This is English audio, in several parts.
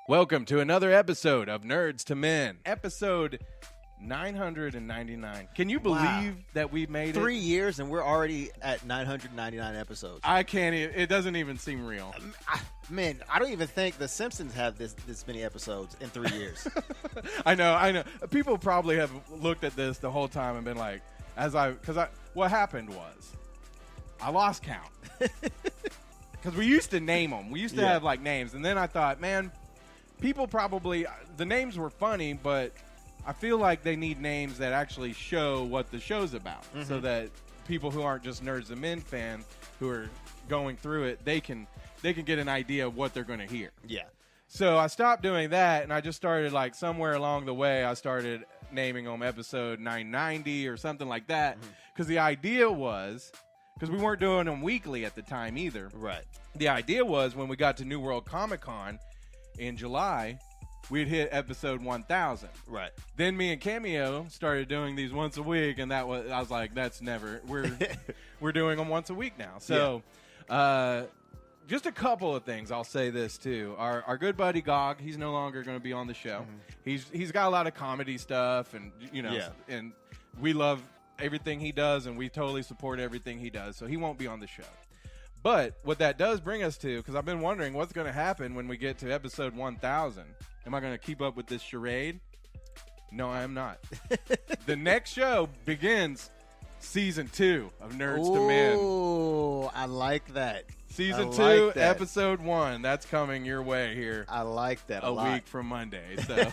Welcome to another episode of Nerds to Men, episode 999. Can you believe that we made 3 years and we're already at 999 episodes? I can't. It doesn't even seem real. Man, I don't even think The Simpsons have this many episodes in 3 years. I know. People probably have looked at this the whole time and been like, what happened was, I lost count. Because we used to name them. We used to have like names, and then I thought, man, people probably, the names were funny, but I feel like they need names that actually show what the show's about, so that people who aren't just Nerds to Men fans who are going through it, they can get an idea of what they're going to hear. Yeah. So I stopped doing that, and I just started, like, somewhere along the way, I started naming them episode 990 or something like that, because the idea was, because we weren't doing them weekly at the time either. Right. The idea was when we got to New World Comic Con in July, we'd hit episode 1000. Right. Then me and Cameo started doing these once a week, and I was like, that's never, we're doing them once a week now. So, just a couple of things. I'll say this too. Our good buddy Gog, he's no longer going to be on the show. He's got a lot of comedy stuff, and and we love everything he does, and we totally support everything he does. So he won't be on the show. But what that does bring us to, because I've been wondering what's going to happen when we get to episode 1000. Am I going to keep up with this charade? No, I am not. The next show begins season 2 of Nerds to Men. Oh, I like that. Season 2, episode 1. That's coming your way here. I like that a week from Monday. So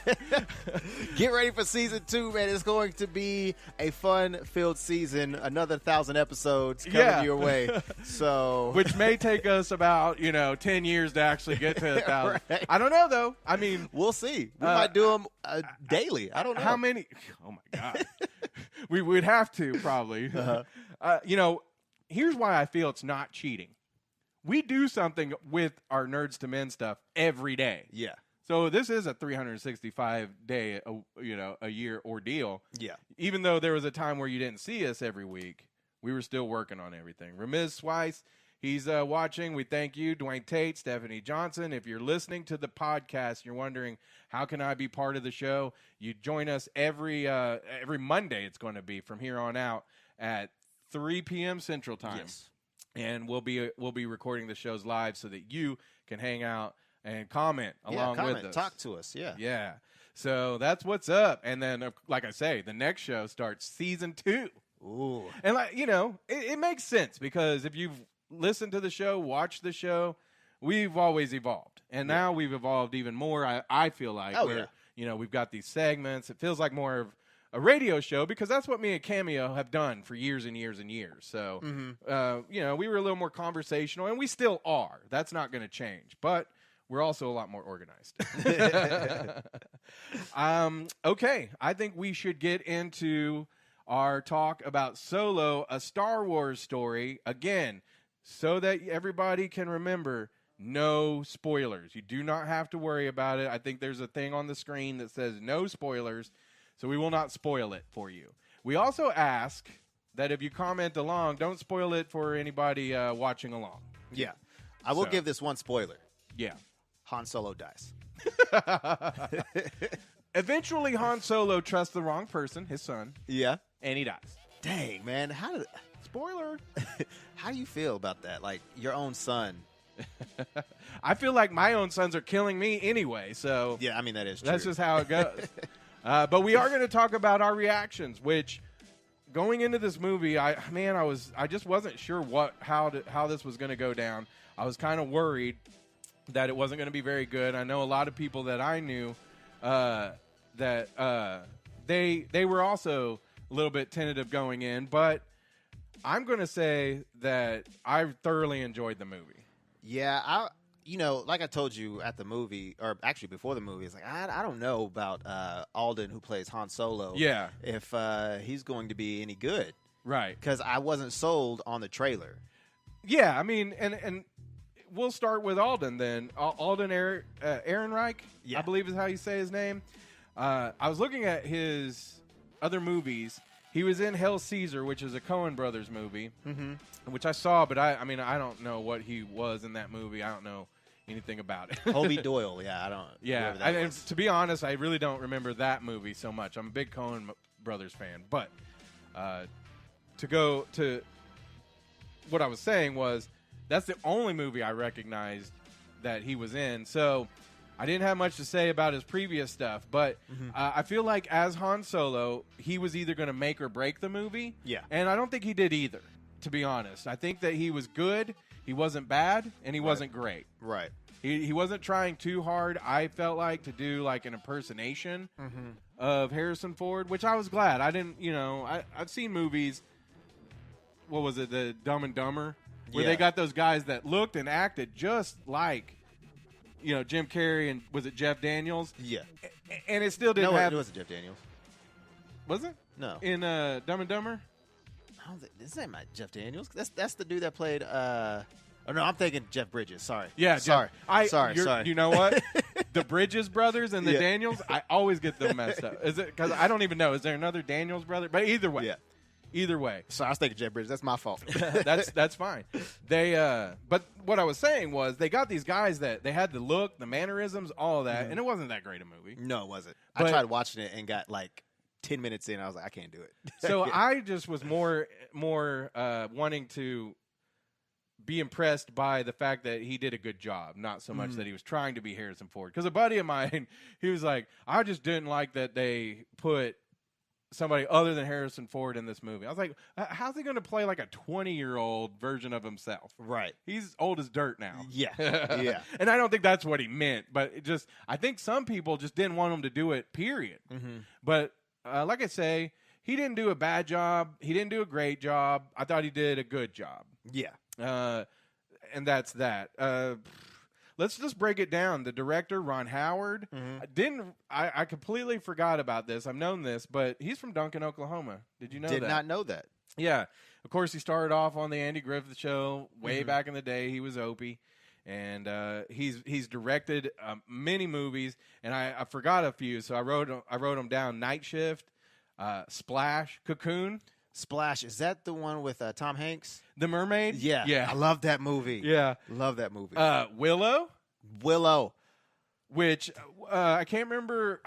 get ready for season 2, man. It's going to be a fun-filled season. Another 1,000 episodes coming your way. So, which may take us about 10 years to actually get to 1,000. Right. I don't know though. I mean, we'll see. We might do them daily. I don't know how many. Oh my god, we would have to probably. Here's why I feel it's not cheating. We do something with our Nerds to Men stuff every day. Yeah. So this is a 365-day, a year ordeal. Yeah. Even though there was a time where you didn't see us every week, we were still working on everything. Ramiz Swice, he's watching. We thank you. Dwayne Tate, Stephanie Johnson. If you're listening to the podcast, you're wondering, how can I be part of the show? You join us every Monday. It's going to be from here on out at 3 p.m. Central Time. Yes. And we'll be recording the shows live so that you can hang out and comment along with us. Talk to us, Yeah. So that's what's up. And then, like I say, the next show starts season 2. Ooh. And it makes sense because if you've listened to the show, watched the show, we've always evolved, and now we've evolved even more. I feel like we've got these segments. It feels like more of a radio show because that's what me and Cameo have done for years and years and years. So, we were a little more conversational, and we still are. That's not going to change, but we're also a lot more organized. Okay, I think we should get into our talk about Solo, a Star Wars story, again, so that everybody can remember, no spoilers. You do not have to worry about it. I think there's a thing on the screen that says no spoilers. So we will not spoil it for you. We also ask that if you comment along, don't spoil it for anybody watching along. Yeah. I will give this one spoiler. Yeah. Han Solo dies. Eventually, Han Solo trusts the wrong person, his son. Yeah. And he dies. Dang, man. Spoiler. How do you feel about that? Like, your own son. I feel like my own sons are killing me anyway, so. Yeah, I mean, that is true. That's just how it goes. But we are going to talk about our reactions, which going into this movie, I just wasn't sure how this was going to go down. I was kind of worried that it wasn't going to be very good. I know a lot of people that I knew that they were also a little bit tentative going in, but I'm going to say that I thoroughly enjoyed the movie. Yeah, like I told you at the movie, or actually before the movie, it's like, I don't know about Alden, who plays Han Solo. Yeah. If he's going to be any good. Right. Because I wasn't sold on the trailer. Yeah, I mean, and we'll start with Alden then. Alden Ehrenreich, I believe is how you say his name. I was looking at his other movies. He was in Hail Caesar, which is a Coen Brothers movie, which I saw, but I don't know what he was in that movie. I don't know anything about it. Hobie Doyle, yeah, I don't. Yeah, and to be honest, I really don't remember that movie so much. I'm a big Coen Brothers fan, but to go to what I was saying was that's the only movie I recognized that he was in. So I didn't have much to say about his previous stuff, but I feel like as Han Solo, he was either going to make or break the movie. Yeah, and I don't think he did either. To be honest, I think that he was good. He wasn't bad, and he wasn't great. Right. He wasn't trying too hard, I felt like, to do like an impersonation of Harrison Ford, which I was glad. I didn't, I've seen movies, what was it, the Dumb and Dumber, where they got those guys that looked and acted just like, Jim Carrey and, was it Jeff Daniels? Yeah. And it still didn't have... it wasn't Jeff Daniels. Was it? No. In Dumb and Dumber? I don't think, this ain't my Jeff Daniels. That's the dude that played... Oh, no, I'm thinking Jeff Bridges. Sorry. Yeah, sorry. Sorry. You know what? The Bridges brothers and the Daniels, I always get them messed up. Is it because I don't even know? Is there another Daniels brother? But either way, either way. Sorry, I was thinking Jeff Bridges. That's my fault. That's fine. But what I was saying was they got these guys that they had the look, the mannerisms, all of that, and it wasn't that great a movie. No, it wasn't. I tried watching it and got like 10 minutes in. I was like, I can't do it. So I just was more wanting to be impressed by the fact that he did a good job, not so much that he was trying to be Harrison Ford. Because a buddy of mine, he was like, I just didn't like that they put somebody other than Harrison Ford in this movie. I was like, how's he going to play like a 20-year-old version of himself? Right. He's old as dirt now. Yeah. Yeah. And I don't think that's what he meant, but I think some people just didn't want him to do it, period. But like I say, he didn't do a bad job. He didn't do a great job. I thought he did a good job. Yeah. And that's that. Let's just break it down. The director, Ron Howard, I completely forgot about this. I've known this, but he's from Duncan, Oklahoma. Did you know that? Did not know that. Yeah. Of course, he started off on the Andy Griffith Show way back in the day. He was Opie. And he's directed many movies, and I forgot a few, so I wrote them down. Night Shift, Splash, Cocoon. Splash, is that the one with Tom Hanks? The Mermaid? Yeah. Yeah. I love that movie. Yeah. Love that movie. Willow, which I can't remember.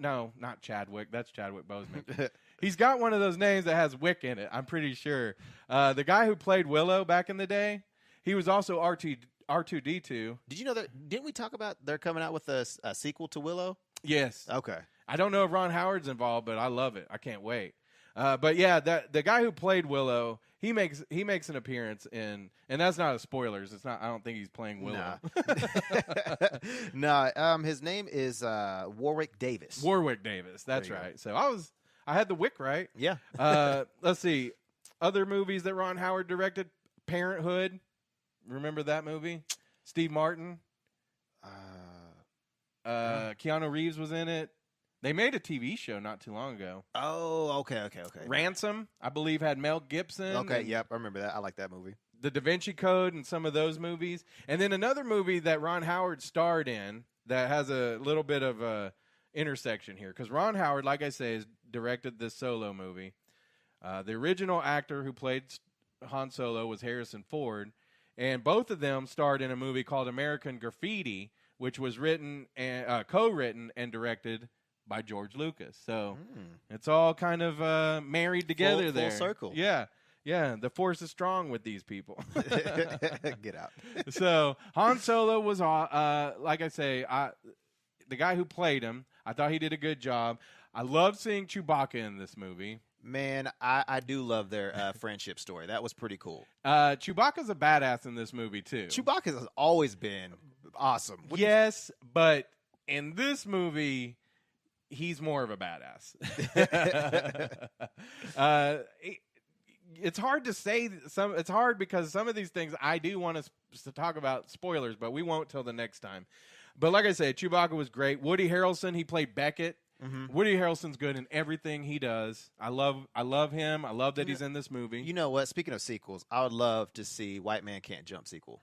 No, not Chadwick. That's Chadwick Boseman. He's got one of those names that has Wick in it, I'm pretty sure. The guy who played Willow back in the day, he was also R2-D2. Did you know that? Didn't we talk about they're coming out with a sequel to Willow? Yes. Okay. I don't know if Ron Howard's involved, but I love it. I can't wait. But yeah, the guy who played Willow, he makes an appearance in, and that's not a spoilers. It's not. I don't think he's playing Willow. Nah. His name is Warwick Davis. Warwick Davis. That's right. Go. So I had the Wick right. Yeah. Let's see. Other movies that Ron Howard directed: Parenthood. Remember that movie? Steve Martin. Keanu Reeves was in it. They made a TV show not too long ago. Oh, okay. Ransom, I believe, had Mel Gibson. Okay, yep, I remember that. I like that movie. The Da Vinci Code and some of those movies. And then another movie that Ron Howard starred in that has a little bit of a intersection here. Because Ron Howard, like I say, has directed this Solo movie. The original actor who played Han Solo was Harrison Ford. And both of them starred in a movie called American Graffiti, which was written and co-written and directed by George Lucas. So it's all kind of married together there. Full circle. Yeah. Yeah. The force is strong with these people. Get out. So Han Solo was, like I say, the guy who played him, I thought he did a good job. I loved seeing Chewbacca in this movie. Man, I do love their friendship story. That was pretty cool. Chewbacca's a badass in this movie, too. Chewbacca has always been awesome. Yes, but in this movie, he's more of a badass. It's hard to say it's hard because some of these things I do want us to talk about spoilers, but we won't till the next time. But like I said, Chewbacca was great. Woody Harrelson, he played Beckett. Woody Harrelson's good in everything he does. I love him. I love that he's in this movie. You know what? Speaking of sequels, I would love to see White Man Can't Jump sequel.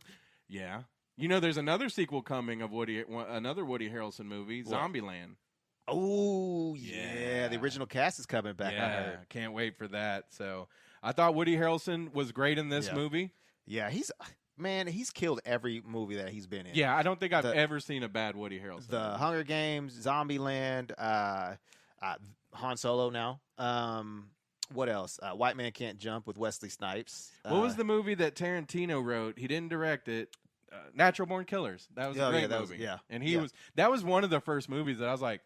Yeah. You know, there's another sequel coming of another Woody Harrelson movie, Zombieland. Oh, yeah. The original cast is coming back, I heard. Can't wait for that. So I thought Woody Harrelson was great in this movie. Yeah, man, he's killed every movie that he's been in. Yeah, I don't think I've ever seen a bad Woody Harrelson. The movie. Hunger Games, Zombieland, Han Solo now. What else? White Man Can't Jump with Wesley Snipes. What was the movie that Tarantino wrote? He didn't direct it. Natural Born Killers. That was a great movie. And that was one of the first movies that I was like,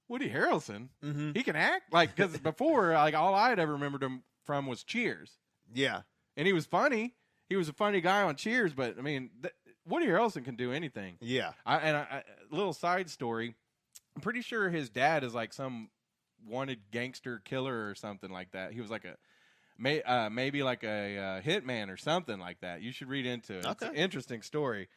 Woody Harrelson, he can act? Like, because before, like, all I had ever remembered him from was Cheers. Yeah. And he was funny. He was a funny guy on Cheers, but, I mean, Woody Harrelson can do anything. Yeah. A little side story, I'm pretty sure his dad is like some wanted gangster killer or something like that. He was like maybe like a hitman or something like that. You should read into it. Okay. It's an interesting story.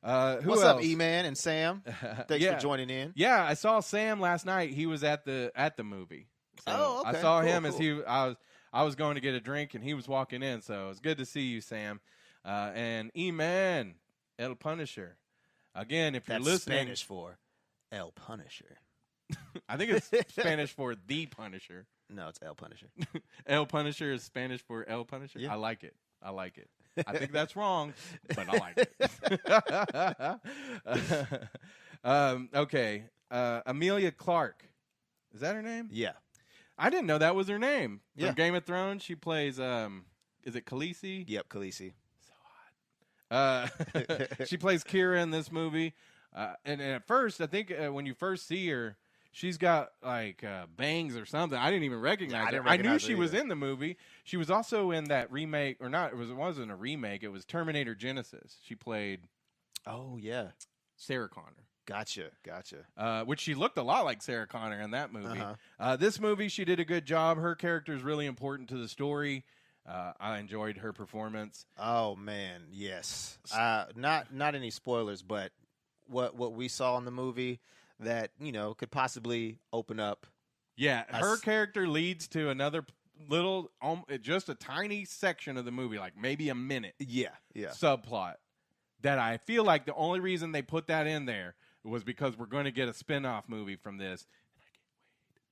What's up, E-Man and Sam? Thanks for joining in. Yeah, I saw Sam last night. He was at the movie. So okay. I saw him as I was going to get a drink, and he was walking in. So it's good to see you, Sam. And E-Man, El Punisher. Again, if you're listening, Spanish for El Punisher. I think it's Spanish for The Punisher. No, it's El Punisher. El Punisher is Spanish for El Punisher? Yeah. I like it. I think that's wrong, but I like it. Okay. Amelia Clarke. Is that her name? Yeah. I didn't know that was her name. From Game of Thrones, she plays, is it Khaleesi? Yep, Khaleesi. So hot. She plays Kira in this movie. And at first, I think when you first see her, she's got like bangs or something. I didn't even recognize her. I knew she was in the movie. She was also in that remake, or not? It wasn't a remake. It was Terminator Genesis. She played. Oh yeah, Sarah Connor. Gotcha. Which she looked a lot like Sarah Connor in that movie. This movie, she did a good job. Her character is really important to the story. I enjoyed her performance. Oh man, yes. Not any spoilers, but what we saw in the movie that could possibly open up. Yeah, her character leads to another little, just a tiny section of the movie, like maybe a minute. Yeah. Subplot that I feel like the only reason they put that in there was because we're going to get a spin-off movie from this.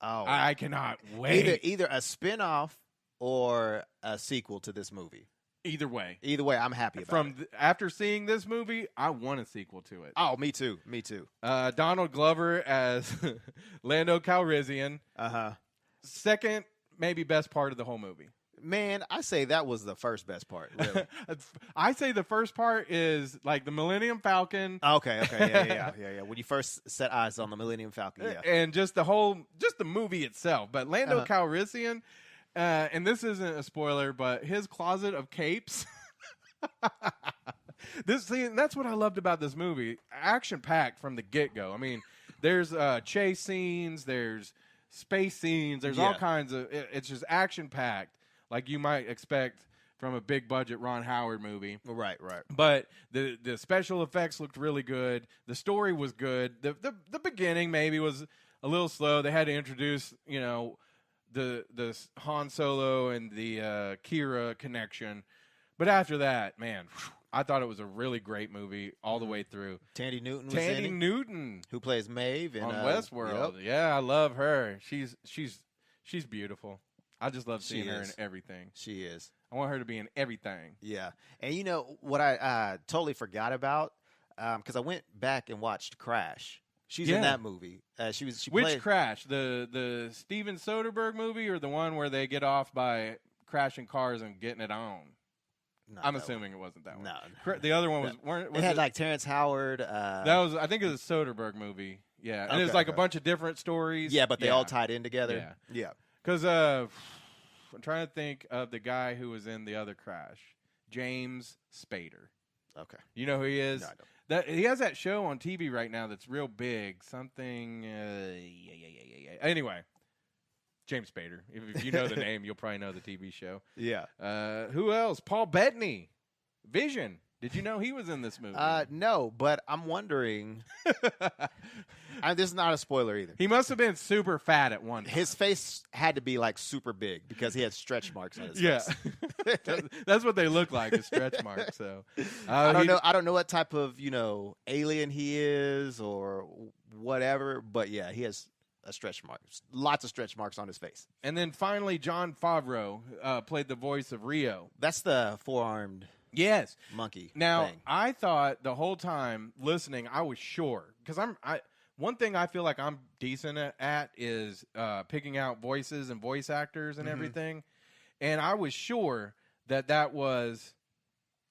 I cannot wait. Either a spin-off or a sequel to this movie. Either way, I'm happy about it. After seeing this movie, I want a sequel to it. Oh, me too. Donald Glover as Lando Calrissian. Second, maybe best part of the whole movie. Man, I say that was the first best part, really. I say the first part is like the Millennium Falcon. Okay. Yeah. When you first set eyes on the Millennium Falcon, yeah. And just the movie itself. But Lando Calrissian, and this isn't a spoiler, but his closet of capes. That's what I loved about this movie. Action-packed from the get-go. I mean, there's chase scenes, there's space scenes, there's all kinds of. It's just action-packed. Like you might expect from a big-budget Ron Howard movie. Right. But the special effects looked really good. The story was good. The beginning maybe was a little slow. They had to introduce, the Han Solo and the Kira connection. But after that, man, I thought it was a really great movie all the way through. Tandy Newton was in it. Newton. Who plays Maeve on Westworld. Yep. Yeah, I love her. She's beautiful. I just love seeing her in everything. She is. I want her to be in everything. Yeah. And what I totally forgot about, because I went back and watched Crash. She's in that movie. Which Crash? The Steven Soderbergh movie or the one where they get off by crashing cars and getting it on? I'm assuming it wasn't that one. No. The other one was it had like Terrence Howard. I think it was a Soderbergh movie. Yeah. And it was like a bunch of different stories. Yeah, but they all tied in together. Yeah. Because I'm trying to think of the guy who was in the other Crash, James Spader. Okay. You know who he is? No, I don't. He has that show on TV right now that's real big. Something. Anyway, James Spader. If you know the name, you'll probably know the TV show. Yeah. Who else? Paul Bettany. Vision. Did you know he was in this movie? No, but I'm wondering. This is not a spoiler either. He must have been super fat at one time. His face had to be like super big because he had stretch marks on his face. That's what they look like, is stretch marks. So I don't know what type of alien he is or whatever, but yeah, he has a stretch mark, lots of stretch marks on his face. And then finally, Jon Favreau played the voice of Rio. That's the four-armed Yes. monkey Now, thing. I thought the whole time listening, I was sure because one thing I feel like I'm decent at is picking out voices and voice actors and everything, and I was sure that was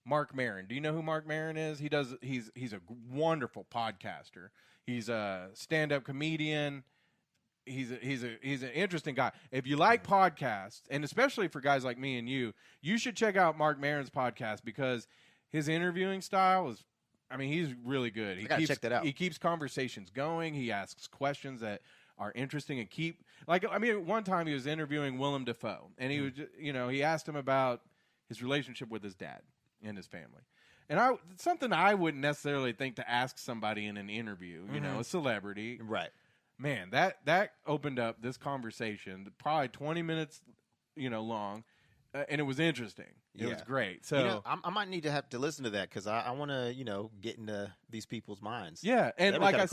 Mark Maron. Do you know who Mark Maron is? He's a wonderful podcaster. He's a stand-up comedian. He's an interesting guy. If you like podcasts, and especially for guys like me and you should check out Mark Maron's podcast because his interviewing style is, I mean, he's really good. I gotta check that out. He keeps conversations going. He asks questions that are interesting and one time he was interviewing Willem Dafoe, and he was, he asked him about his relationship with his dad and his family. And something I wouldn't necessarily think to ask somebody in an interview, a celebrity. Right. Man, that opened up this conversation, probably 20 minutes, long, and it was interesting. It was great. So I might need to have to listen to that because I want to, get into these people's minds. Yeah, and like I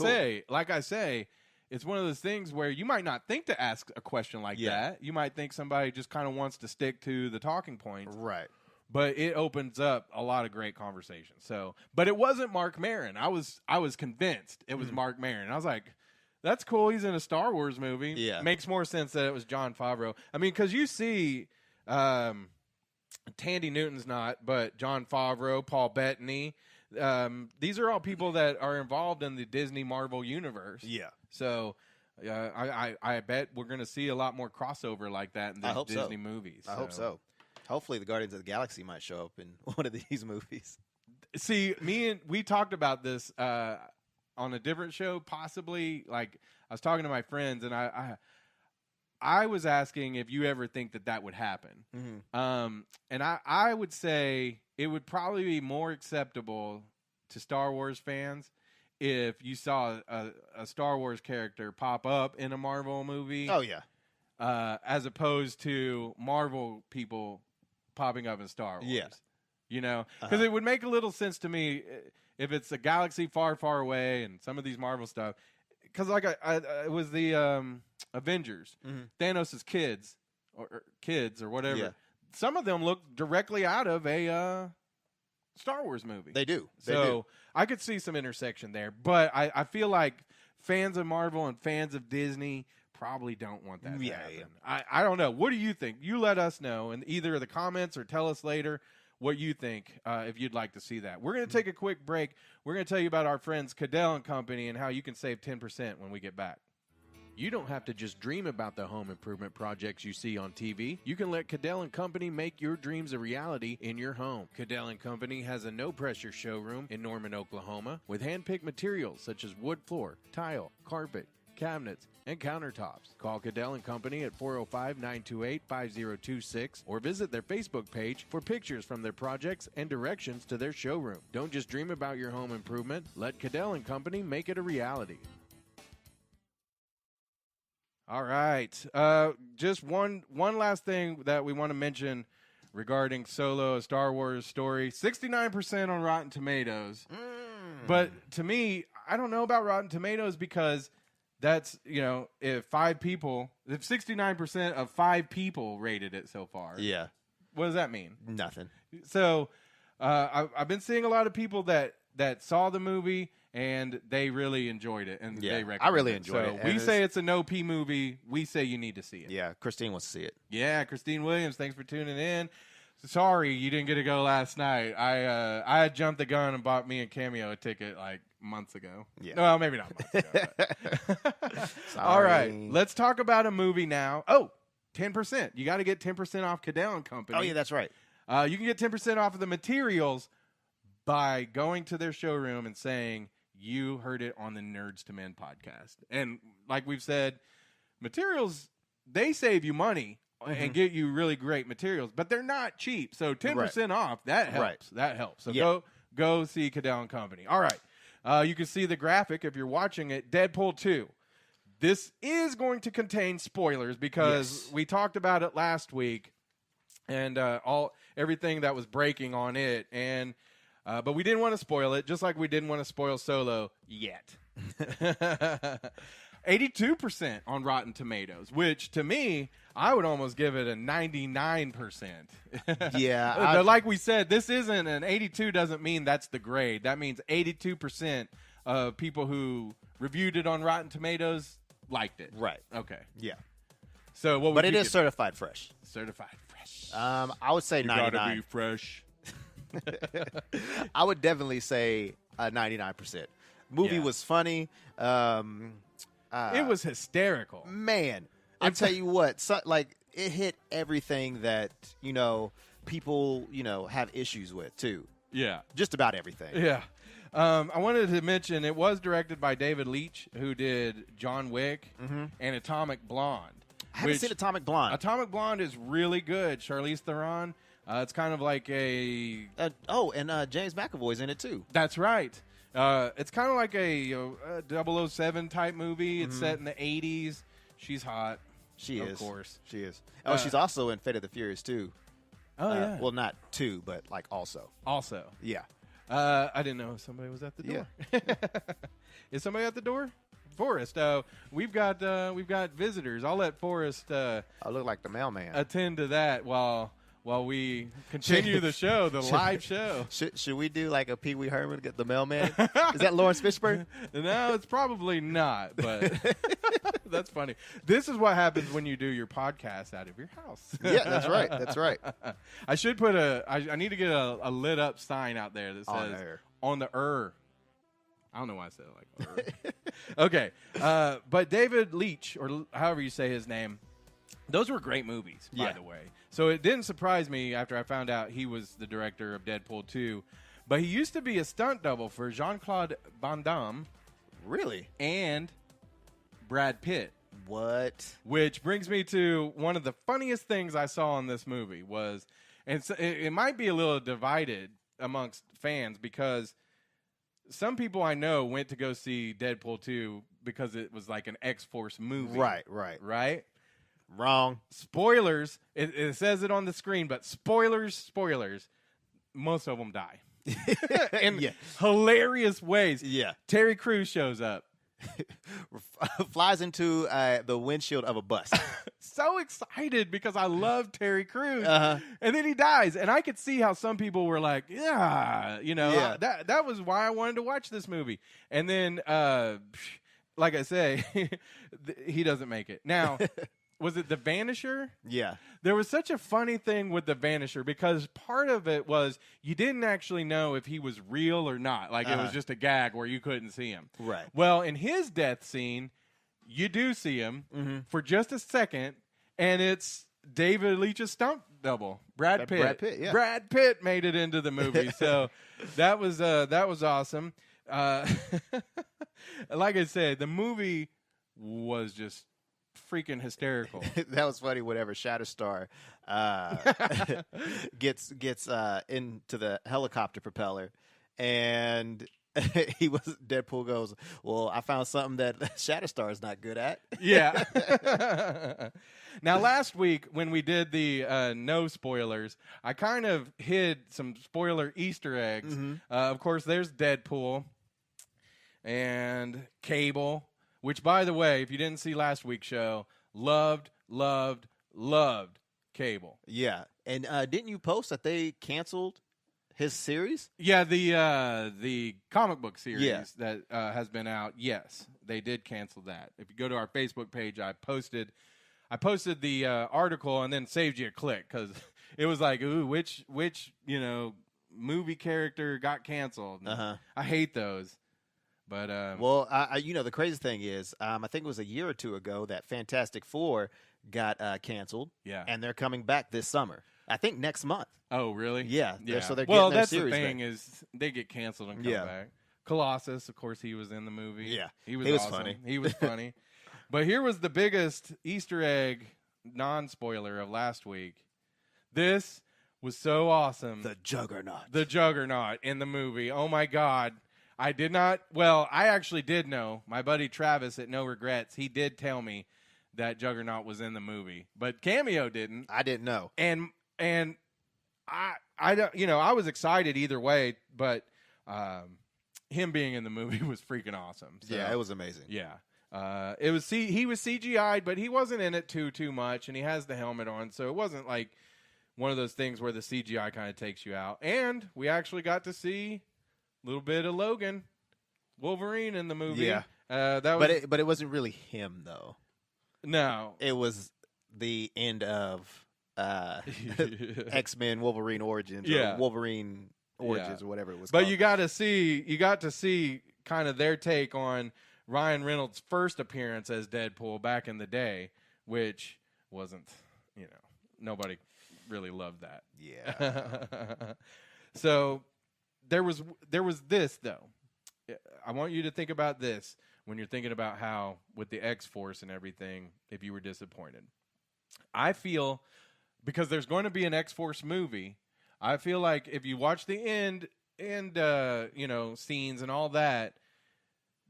say, it's one of those things where you might not think to ask a question like that. You might think somebody just kind of wants to stick to the talking points. Right. But it opens up a lot of great conversations. So, but it wasn't Mark Maron. I was convinced it was Mark Maron. I was like, that's cool. He's in a Star Wars movie. Yeah. Makes more sense that it was Jon Favreau. I mean, because you see Tandy Newton's not, but Jon Favreau, Paul Bettany. These are all people that are involved in the Disney Marvel universe. Yeah. So I bet we're going to see a lot more crossover like that in these Disney movies. I hope so. Hopefully the Guardians of the Galaxy might show up in one of these movies. See, we talked about this on a different show, possibly. Like, I was talking to my friends, and I was asking if you ever think that would happen. And I would say it would probably be more acceptable to Star Wars fans if you saw a Star Wars character pop up in a Marvel movie. Oh, yeah. As opposed to Marvel people popping up in Star Wars. Yeah. Because it would make a little sense to me if it's a galaxy far, far away and some of these Marvel stuff. Because it was the Avengers, Thanos' kids or whatever. Yeah. Some of them look directly out of a Star Wars movie. They do. I could see some intersection there. But I feel like fans of Marvel and fans of Disney probably don't want that to happen. Yeah. I don't know. What do you think? You let us know in either the comments or tell us later what you think if you'd like to see that. We're going to take a quick break. We're going to tell you about our friends Cadell & Company and how you can save 10% when we get back. You don't have to just dream about the home improvement projects you see on TV. You can let Cadell & Company make your dreams a reality in your home. Cadell & Company has a no-pressure showroom in Norman, Oklahoma with hand-picked materials such as wood floor, tile, carpet, cabinets, and countertops. Call Cadell & Company at 405-928-5026 or visit their Facebook page for pictures from their projects and directions to their showroom. Don't just dream about your home improvement. Let Cadell & Company make it a reality. All right. Just one last thing that we want to mention regarding Solo, a Star Wars story. 69% on Rotten Tomatoes. But to me, I don't know about Rotten Tomatoes because that's, if 69% of 5 people rated it so far. Yeah. What does that mean? Nothing. So I've been seeing a lot of people that saw the movie and they really enjoyed it, and they recommend it. I really enjoyed it. We say it's a no-P movie. We say you need to see it. Yeah, Christine wants to see it. Yeah, Christine Williams, thanks for tuning in. Sorry you didn't get to go last night. I had jumped the gun and bought me and Cameo a ticket like months ago. Yeah. Well, maybe not months ago. All right, let's talk about a movie now. Oh, 10%. You got to get 10% off Cadell & Company. Oh, yeah, that's right. You can get 10% off of the materials by going to their showroom and saying you heard it on the Nerds to Men podcast. And like we've said, materials, they save you money and get you really great materials, but they're not cheap. So 10% off, that helps. Right. That helps. So go see Cadell & Company. All right. You can see the graphic if you're watching it. Deadpool 2. This is going to contain spoilers because we talked about it last week and everything that was breaking on it. And but we didn't want to spoil it, just like we didn't want to spoil Solo yet. 82% on Rotten Tomatoes, which to me, I would almost give it a 99%. Yeah. Like we said, this isn't an 82 doesn't mean that's the grade. That means 82% of people who reviewed it on Rotten Tomatoes liked it. Right. Okay. Yeah. So what would But you it is give certified fresh. Certified fresh. I would say You 99. gotta be fresh. I would definitely say 99%. Movie Yeah. was funny. It was hysterical. Man, I'll tell you what, it hit everything that, people, have issues with too. Yeah. Just about everything. Yeah. I wanted to mention it was directed by David Leitch, who did John Wick and Atomic Blonde. I haven't seen Atomic Blonde. Atomic Blonde is really good. Charlize Theron. It's kind of like a... and James McAvoy's in it too. That's right. It's kind of like a 007 type movie. It's set in the 80s. She's hot. She is. Of course. She is. Oh, she's also in Fate of the Furious too. Oh, yeah. Well, not two, but also. Also. Yeah. I didn't know somebody was at the door. Yeah. Is somebody at the door? Forrest. We've got visitors. I'll let Forrest I look like the mailman. attend to that while we continue the show, the live show. Should we do like a Pee Wee Herman, get the mailman? Is that Lawrence Fishburne? No, it's probably not, but that's funny. This is what happens when you do your podcast out of your house. Yeah, that's right. That's right. I should put I need to get a lit up sign out there that says on the I don't know why I said it like Okay. But David Leitch, or however you say his name, those were great movies, by the way. So it didn't surprise me after I found out he was the director of Deadpool 2. But he used to be a stunt double for Jean-Claude Van Damme. Really? And Brad Pitt. What? Which brings me to one of the funniest things I saw in this movie was, and it might be a little divided amongst fans because some people I know went to go see Deadpool 2 because it was like an X-Force movie. Right? Wrong. Spoilers. It says it on the screen, but spoilers. Most of them die. In hilarious ways. Yeah. Terry Crews shows up. Flies into the windshield of a bus. So excited because I love Terry Crews. And then he dies. And I could see how some people were like, that was why I wanted to watch this movie. And then, like I say, he doesn't make it. Now... Was it The Vanisher? Yeah. There was such a funny thing with The Vanisher because part of it was you didn't actually know if he was real or not. Like it was just a gag where you couldn't see him. Right. Well, in his death scene, you do see him for just a second, and it's David Leitch's stunt double, Brad Pitt. Brad Pitt, yeah. Brad Pitt made it into the movie, so that was awesome. Like I said, the movie was just freaking hysterical. That was funny whenever Shatterstar gets into the helicopter propeller and Deadpool goes, well, I found something that Shatterstar is not good at. Yeah. Now, last week when we did the no spoilers, I kind of hid some spoiler Easter eggs. Of course, there's Deadpool and Cable. Which, by the way, if you didn't see last week's show, loved Cable. Yeah. And didn't you post that they canceled his series? Yeah, the comic book series that has been out, yes, they did cancel that. If you go to our Facebook page, I posted the article and then saved you a click because it was like, ooh, which movie character got canceled? I hate those. But well, the crazy thing is, I think it was a year or two ago that Fantastic Four got canceled. Yeah, and they're coming back this summer. I think next month. Oh, really? Yeah. So they're well, getting their that's series the thing back. is they get canceled and come back. Colossus, of course, he was in the movie. Yeah, he was awesome. funny. He was funny. But here was the biggest Easter egg non-spoiler of last week. This was so awesome. The Juggernaut. The Juggernaut in the movie. Oh my God. I did not. Well, I actually did know. My buddy Travis at No Regrets, he did tell me that Juggernaut was in the movie, but Cameo didn't. I didn't know. And I don't. I was excited either way, but him being in the movie was freaking awesome. So, yeah, it was amazing. Yeah. He was CGI'd, but he wasn't in it too much, and he has the helmet on, so it wasn't like one of those things where the CGI kind of takes you out. And we actually got to see a little bit of Logan, Wolverine in the movie. Yeah, but it wasn't really him though. No, it was the end of X-Men Wolverine Origins, or Wolverine Origins, or whatever it was. But called. you got to see kind of their take on Ryan Reynolds' first appearance as Deadpool back in the day, which wasn't, nobody really loved that. Yeah. So there was this though. I want you to think about this when you're thinking about how with the X-Force and everything, if you were disappointed. I feel, because there's going to be an X-Force movie, I feel like if you watch the end scenes and all that,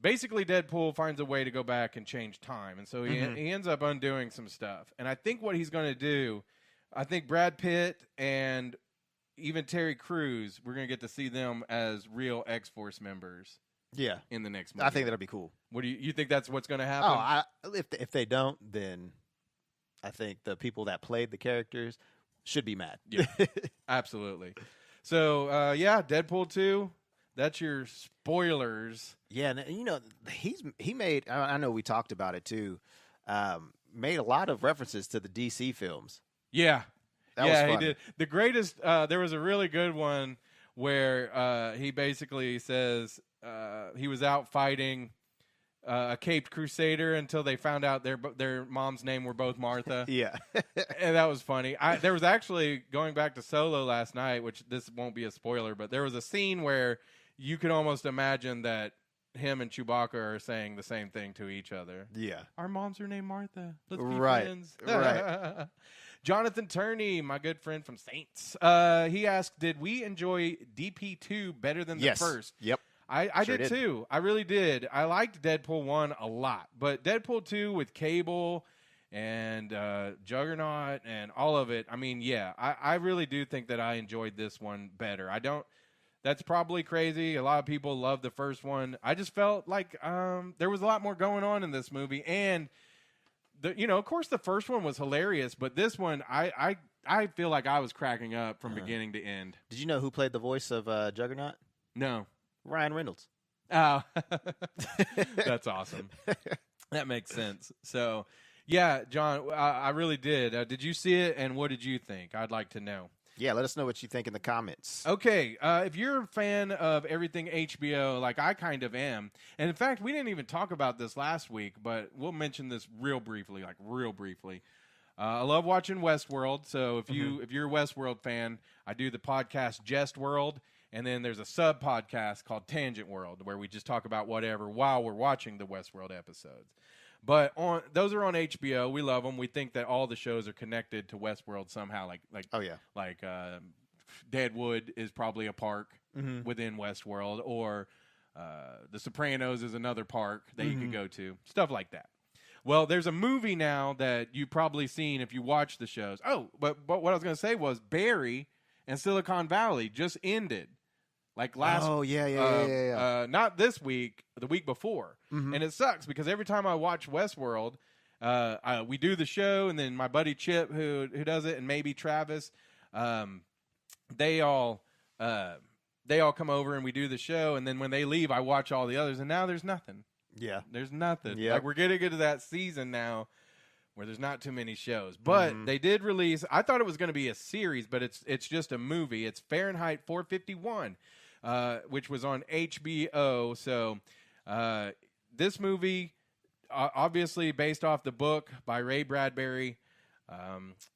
basically Deadpool finds a way to go back and change time. And so he ends up undoing some stuff. And I think what he's going to do, I think Brad Pitt and even Terry Crews, we're going to get to see them as real X-Force members. Yeah, in the next movie. I think that'll be cool. What do you think that's what's going to happen? If they don't, then I think the people that played the characters should be mad. Yeah, absolutely. So, Deadpool 2, that's your spoilers. Yeah, and he made, I know we talked about it too, made a lot of references to the DC films. Yeah. That was funny. He did. The greatest, there was a really good one where he basically says he was out fighting a caped crusader until they found out their mom's name were both Martha. Yeah. And that was funny. There was actually, going back to Solo last night, which this won't be a spoiler, but there was a scene where you could almost imagine that him and Chewbacca are saying the same thing to each other. Yeah. Our moms are named Martha. Let's be right. friends. Right. Jonathan Turney, my good friend from Saints, he asked, did we enjoy DP2 better than the first? Yep. I did too. I really did. I liked Deadpool 1 a lot. But Deadpool 2 with Cable and Juggernaut and all of it, I mean, yeah, I really do think that I enjoyed this one better. That's probably crazy. A lot of people love the first one. I just felt like there was a lot more going on in this movie. And, of course the first one was hilarious, but this one, I feel like I was cracking up from beginning to end. Did you know who played the voice of Juggernaut? No. Ryan Reynolds. Oh, that's awesome. That makes sense. So, yeah, John, I really did. Did you see it, and what did you think? I'd like to know. Yeah, let us know what you think in the comments. Okay, if you're a fan of everything HBO, like I kind of am, and in fact, we didn't even talk about this last week, but we'll mention this real briefly. I love watching Westworld, so if you're a Westworld fan, I do the podcast Jest World. And then there's a sub-podcast called Tangent World where we just talk about whatever while we're watching the Westworld episodes. But those are on HBO. We love them. We think that all the shows are connected to Westworld somehow. Like Deadwood is probably a park within Westworld, or The Sopranos is another park that you could go to. Stuff like that. Well, there's a movie now that you've probably seen if you watch the shows. Oh, but what I was going to say was Barry and Silicon Valley just ended. Like last, not this week, the week before, and it sucks because every time I watch Westworld, we do the show, and then my buddy Chip, who does it, and maybe Travis, they all come over and we do the show, and then when they leave, I watch all the others, and now there's nothing. Yeah, there's nothing. Yep. Like we're getting into that season now where there's not too many shows, but they did release. I thought it was going to be a series, but it's just a movie. It's Fahrenheit 451. Which was on HBO. So this movie, obviously based off the book by Ray Bradbury,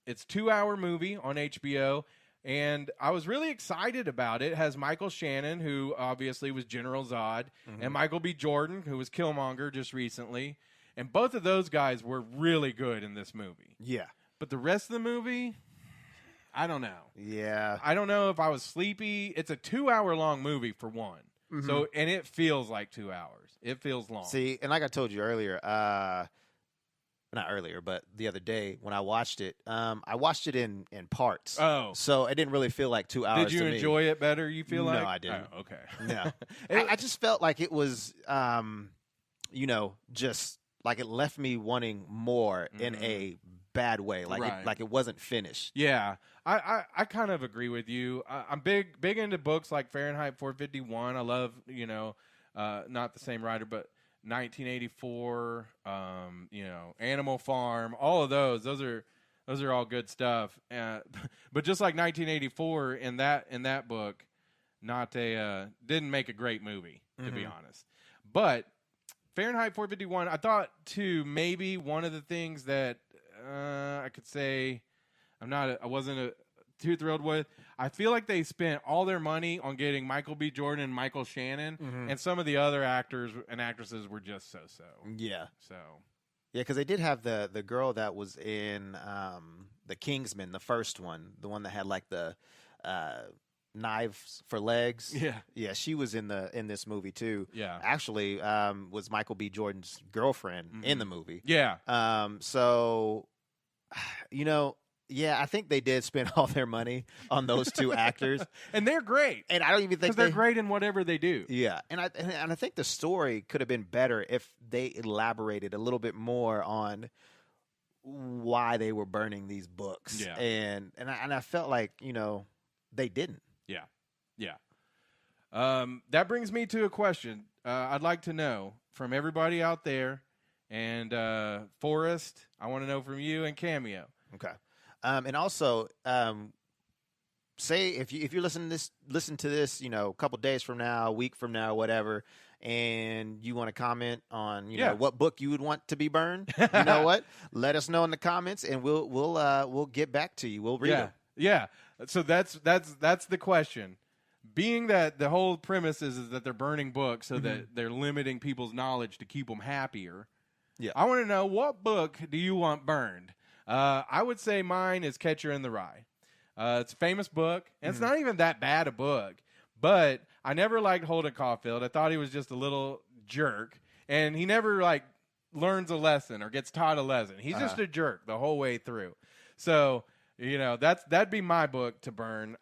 it's a 2-hour movie on HBO, and I was really excited about it. It has Michael Shannon, who obviously was General Zod, and Michael B. Jordan, who was Killmonger just recently, and both of those guys were really good in this movie. Yeah. But the rest of the movie, I don't know. Yeah. I don't know if I was sleepy. It's a 2-hour-long movie for one. So, and it feels like 2 hours. It feels long. See, and like I told you earlier, not earlier, but the other day when I watched it in parts. Oh. So it didn't really feel like 2 hours Did you to me. enjoy it better, you feel like? No, I didn't. Oh, okay. No. I just felt like it was, just like it left me wanting more in a bad way. Like Right. it wasn't finished. Yeah, I kind of agree with you. I'm big into books like Fahrenheit 451. I love, not the same writer, but 1984. Animal Farm. All of those. Those are all good stuff. But just like 1984, in that book, didn't make a great movie, to be honest. But Fahrenheit 451, I thought too, maybe one of the things that I could say I wasn't too thrilled with. I feel like they spent all their money on getting Michael B. Jordan and Michael Shannon, and some of the other actors and actresses were just so. Yeah. So. Yeah, because they did have the girl that was in the Kingsman, the first one, the one that had like the knives for legs. Yeah, she was in this movie too. Yeah, actually, was Michael B. Jordan's girlfriend in the movie. Yeah. So, yeah, I think they did spend all their money on those two actors, and they're great. And I don't even think they're great in whatever they do. Yeah, and I think the story could have been better if they elaborated a little bit more on why they were burning these books. Yeah, and I felt like they didn't. Yeah. That brings me to a question. I'd like to know from everybody out there, and Forrest, I want to know from you and Cameo. Okay. And also, say if you listen to this, a couple days from now, a week from now, whatever, and you want to comment on, what book you would want to be burned, you know what? Let us know in the comments, and we'll get back to you. We'll read it. Yeah. So that's the question. Being that the whole premise is that they're burning books so that they're limiting people's knowledge to keep them happier. Yeah. I want to know, what book do you want burned? I would say mine is Catcher in the Rye. It's a famous book, and it's not even that bad a book. But I never liked Holden Caulfield. I thought he was just a little jerk, and he never learns a lesson or gets taught a lesson. He's just a jerk the whole way through. So that'd be my book to burn.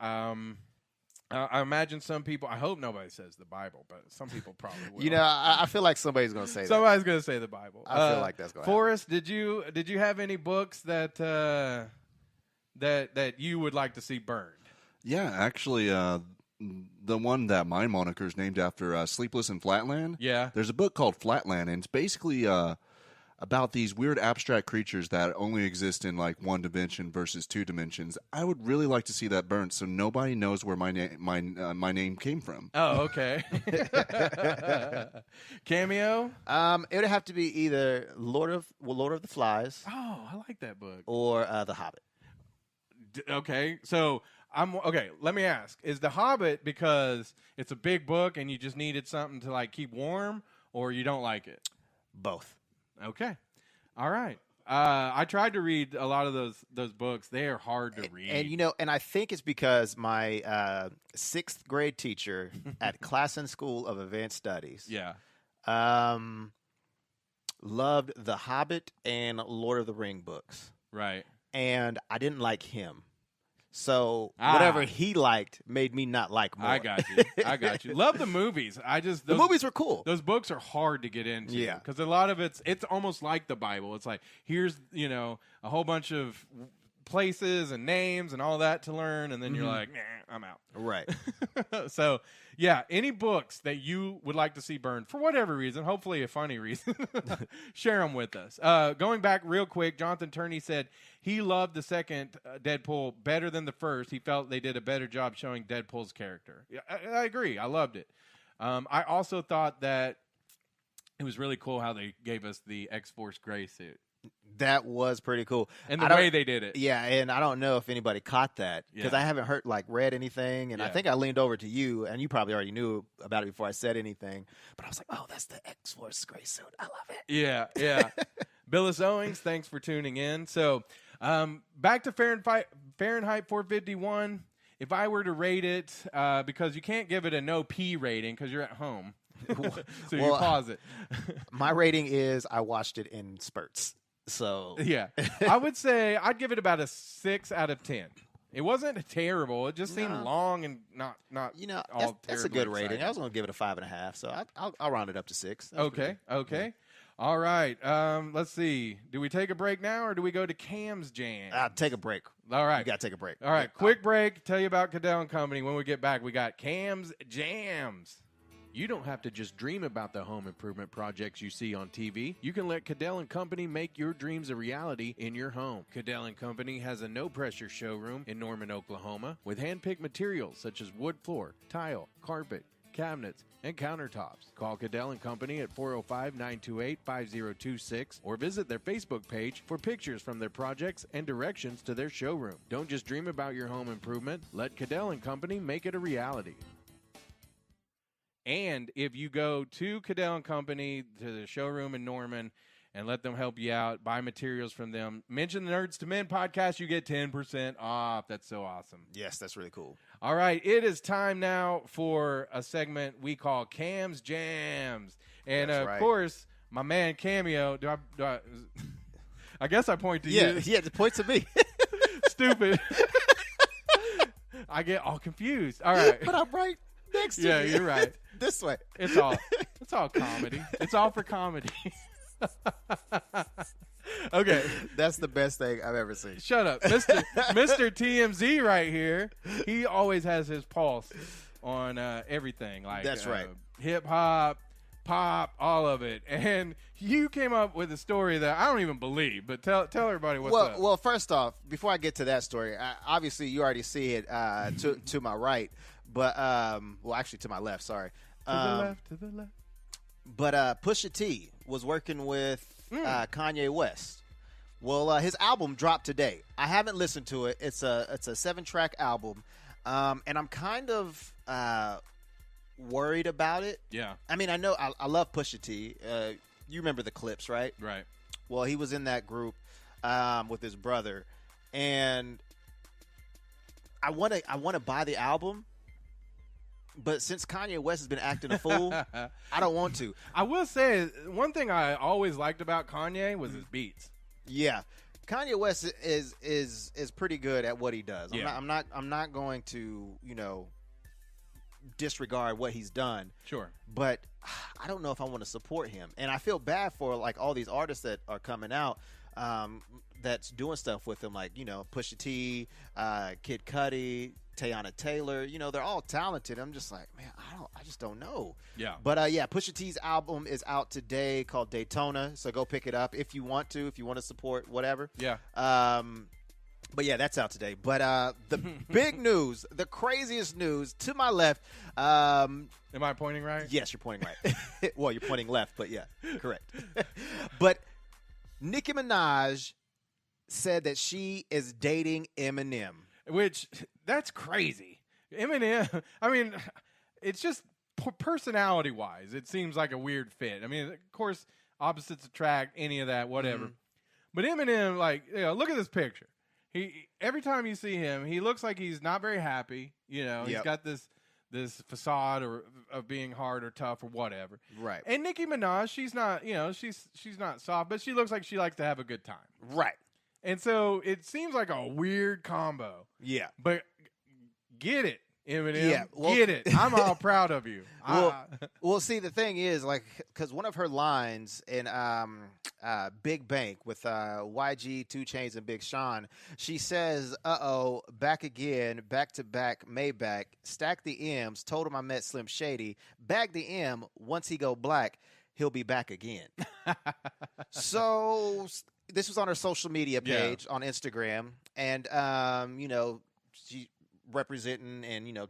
I imagine some people. I hope nobody says the Bible, but some people probably will. I feel like somebody's going to say somebody's going to say the Bible. I feel like that's going to happen. Forrest, did you have any books that you would like to see burned? Yeah, actually, the one that my moniker is named after, Sleepless in Flatland. Yeah, there's a book called Flatland, and it's basically about these weird abstract creatures that only exist in one dimension versus two dimensions. I would really like to see that burnt, so nobody knows where my name came from. Oh, okay. Cameo. It would have to be either Lord of the Flies. Oh, I like that book. Or The Hobbit. Okay, so let me ask: is The Hobbit because it's a big book and you just needed something to keep warm, or you don't like it? Both. Okay. All right. I tried to read a lot of those books. They are hard to read. And I think it's because my 6th grade teacher at Classen School of Advanced Studies loved The Hobbit and Lord of the Ring books. Right. And I didn't like him. So whatever he liked made me not like more. I got you. Love the movies. The movies were cool. Those books are hard to get into. Yeah. Because a lot of it's almost like the Bible. It's like, here's, a whole bunch of places and names and all that to learn. And then you're like, nah, I'm out. Right. So, yeah, any books that you would like to see burned for whatever reason, hopefully a funny reason, share them with us. Going back real quick, Jonathan Turney said he loved the second Deadpool better than the first. He felt they did a better job showing Deadpool's character. Yeah, I agree. I loved it. I also thought that it was really cool how they gave us the X-Force gray suit. That was pretty cool. And the way they did it. Yeah, and I don't know if anybody caught that because I haven't read anything, and I think I leaned over to you, and you probably already knew about it before I said anything. But I was like, oh, that's the X-Force gray suit. I love it. Yeah. Billis Owings, thanks for tuning in. So back to Fahrenheit 451. If I were to rate it, because you can't give it a no P rating because you're at home. So you pause it. My rating is I watched it in spurts. So yeah, I would say I'd give it about a 6 out of 10. It wasn't terrible. It just seemed long and not all that's a good rating. exciting. I was going to give it a 5.5, so I'll round it up to 6. That's okay. All right. Let's see. Do we take a break now or do we go to Camz Jamz? Take a break. All right. You got to take a break. All right. Quick break. Tell you about Cadell and Company. When we get back, we got Camz Jamz. You don't have to just dream about the home improvement projects you see on TV. You can let Cadell and Company make your dreams a reality in your home. Cadell and Company has a no-pressure showroom in Norman, Oklahoma, with hand-picked materials such as wood floor, tile, carpet, cabinets, and countertops. Call Cadell and Company at 405-928-5026 or visit their Facebook page for pictures from their projects and directions to their showroom. Don't just dream about your home improvement. Let Cadell and Company make it a reality. And if you go to Cadell and Company, to the showroom in Norman, and let them help you out, buy materials from them, mention the Nerds to Men podcast, you get 10% off. That's so awesome. Yes, that's really cool. All right, it is time now for a segment we call Camz Jamz. And, of course, my man Cameo, I guess I point to you. Yeah, just point to me. Stupid. I get all confused. All right. But I'm right next to you. Yeah, you're right. This way. It's all comedy. It's all for comedy. Okay. That's the best thing I've ever seen. Shut up. Mr. TMZ right here. He always has his pulse on everything. Like that's right. Hip hop, pop, all of it. And you came up with a story that I don't even believe, but tell everybody what's up. Well, first off, before I get to that story, obviously you already see it to my right, but well, actually to my left, sorry. To the left. But Pusha T was working with Kanye West. Well, his album dropped today. I haven't listened to it. It's a 7-track album, and I'm kind of worried about it. Yeah. I mean, I know I love Pusha T. You remember the clips, right? Right. Well, he was in that group with his brother, and I want to buy the album. But since Kanye West has been acting a fool, I don't want to. I will say one thing I always liked about Kanye was his beats. Yeah, Kanye West is pretty good at what he does. Yeah. I'm not going to disregard what he's done. Sure, but I don't know if I want to support him, and I feel bad for like all these artists that are coming out. That's doing stuff with him, like Pusha T, Kid Cudi, Teyana Taylor. They're all talented. I'm just like, man, I just don't know. Yeah. But Pusha T's album is out today called Daytona. So go pick it up if you want to support whatever. Yeah. But yeah, that's out today. But the big news, the craziest news to my left. Am I pointing right? Yes, you're pointing right. Well, you're pointing left, but yeah, correct. But Nicki Minaj said that she is dating Eminem. Which, that's crazy. Eminem, I mean, it's just personality-wise, it seems like a weird fit. I mean, of course, opposites attract, any of that, whatever. Mm-hmm. But Eminem, like, look at this picture. Every time you see him, he looks like he's not very happy. He's got this facade of being hard or tough or whatever. Right. And Nicki Minaj, she's not, she's not soft, but she looks like she likes to have a good time. Right. And so it seems like a weird combo. Yeah. But get it, Eminem. Yeah. Well, get it. I'm all proud of you. Well, see, the thing is, like, because one of her lines in Big Bank with YG, 2 Chainz, and Big Sean, she says, uh-oh, back again, back-to-back, Maybach, stack the M's, told him I met Slim Shady, bag the M, once he go black, he'll be back again. So this was on her social media page on Instagram, and she representing and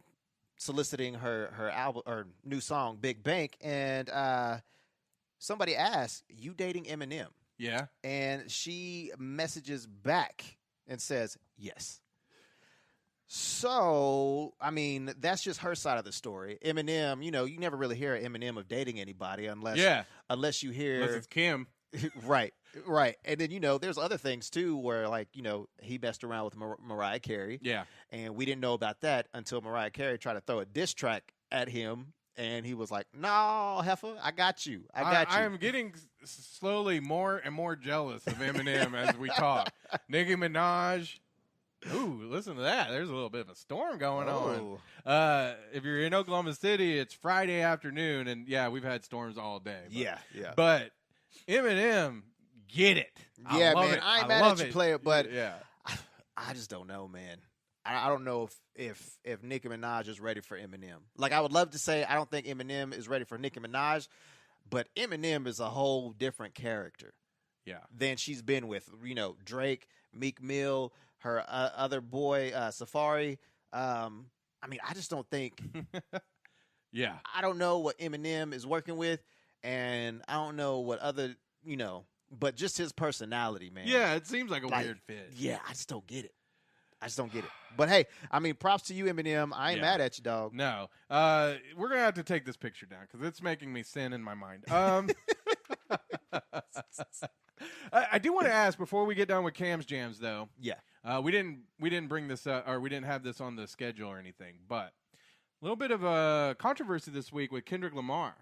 soliciting her album or new song Big Bank, and somebody asked, "You dating Eminem?" Yeah, and she messages back and says, "Yes." So, I mean, that's just her side of the story. Eminem, you never really hear Eminem of dating anybody unless you hear unless it's Kim. Right. And then, there's other things, too, where, like, he messed around with Mariah Carey. Yeah. And we didn't know about that until Mariah Carey tried to throw a diss track at him. And he was like, no, heifer, I got you. I am getting slowly more and more jealous of Eminem as we talk. Nicki Minaj. Ooh, listen to that. There's a little bit of a storm going on. If you're in Oklahoma City, it's Friday afternoon. And, yeah, we've had storms all day. Yeah. But Eminem, get it. Yeah, love man. It. I ain't mad at you, player, but I just don't know, man. I don't know if Nicki Minaj is ready for Eminem. Like, I would love to say I don't think Eminem is ready for Nicki Minaj, but Eminem is a whole different character. Yeah. Than she's been with, Drake, Meek Mill, her other boy, Safari. I mean, I just don't think. Yeah. I don't know what Eminem is working with, and I don't know what other, but just his personality, man. Yeah, it seems like a weird fit. Yeah, I just don't get it. But hey, I mean, props to you, Eminem. I ain't mad at you, dog. No. We're going to have to take this picture down because it's making me sin in my mind. I do want to ask before we get done with Camz Jamz, though. Yeah. We didn't bring this up, or we didn't have this on the schedule or anything, but a little bit of a controversy this week with Kendrick Lamar.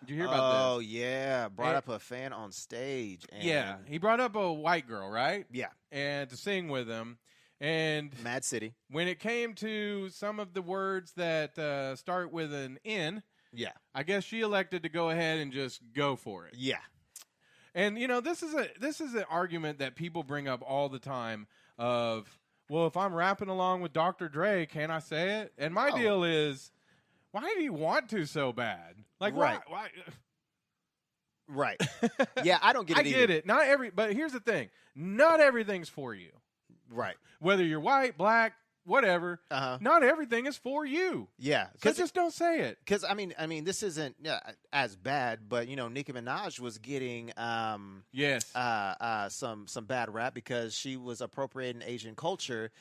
Did you hear about this? Oh, yeah. Brought up a fan on stage. And yeah. He brought up a white girl, right? Yeah. And to sing with him. And Mad City. When it came to some of the words that start with an N, yeah, I guess she elected to go ahead and just go for it. Yeah. And this is an argument that people bring up all the time of, well, if I'm rapping along with Dr. Dre, can I say it? And my deal is, why do you want to so bad? Like, right. Why? Right. Yeah, I don't get it. I get it. But here's the thing: not everything's for you. Right. Whether you're white, black, whatever, not everything is for you. Yeah. So just don't say it. Because I mean, this isn't as bad, but Nicki Minaj was getting some bad rap because she was appropriating Asian culture,